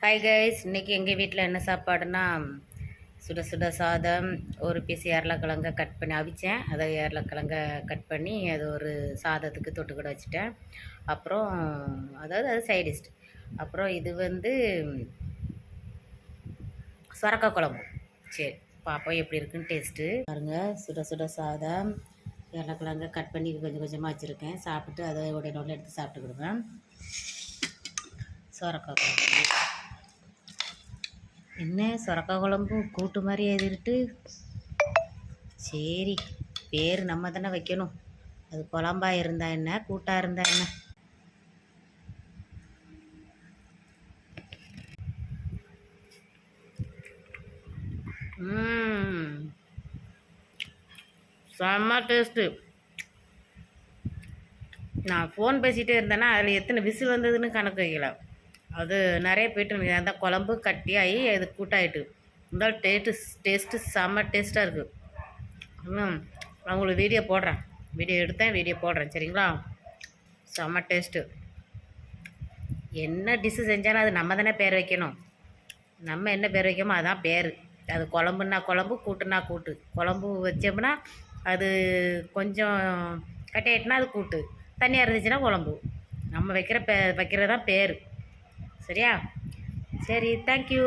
Hi guys, இன்றைக்கி எங்கள் வீட்டில் என்ன சாப்பாடுனா சுட சுட சாதம், ஒரு பீஸ் ஏரலக்கிழங்க கட் பண்ணி அவிச்சேன். அதை ஏரலக்கிழங்க கட் பண்ணி அது ஒரு சாதத்துக்கு தொட்டுக்கூட வச்சுட்டேன். அப்புறம் அது சைடிஸ்ட். அப்புறம் இது சொரக்காய் குழம்பு. சரி, பார்ப்போம் எப்படி இருக்குன்னு டேஸ்ட்டு பாருங்கள். சுட சுட சாதம், ஏரலக்கிழங்க கட் பண்ணி கொஞ்சம் கொஞ்சமாக வச்சுருக்கேன். சாப்பிட்டு அதை உடனே எடுத்து சாப்பிட்டுக்கிடுவேன். சொரக்காய் குழம்பு என்ன சொரக்காய் குழம்பு கூட்டு மாதிரி எழுதிட்டு. சரி, பேர் நம்ம தானே வைக்கணும். அது குழம்பா இருந்தா என்ன, கூட்டா இருந்தா என்ன. செம்ம டேஸ்ட்டு. நான் ஃபோன் பேசிகிட்டே இருந்தேன்னா அதில் எத்தனை விசில் வந்ததுன்னு கணக்கு வைக்கல. அது நிறைய போய்ட்டு அந்த குழம்பு கட்டியாகி அது கூட்டாயிட்டு இருந்தாலும் டேஸ்ட்டு செம்ம டேஸ்ட்டாக இருக்குது. நான் உங்களுக்கு வீடியோ எடுத்தேன், வீடியோ போடுறேன். சரிங்களா? செம்ம டேஸ்ட்டு. என்ன டிஷ்ஷு செஞ்சாலும் அது நம்ம தானே பேர் வைக்கணும். நம்ம என்ன பேர் வைக்கமோ அதான் பேர். அது குழம்புன்னா குழம்பு, கூட்டுனா கூட்டு. குழம்பு வச்சோம்னா அது கொஞ்சம் கட்டையாயிட்டுனா அது கூட்டு, தண்ணியாக இருந்துச்சுன்னா குழம்பு. நம்ம வைக்கிறது தான் பேர். சரியா? சரி, தேங்க்யூ.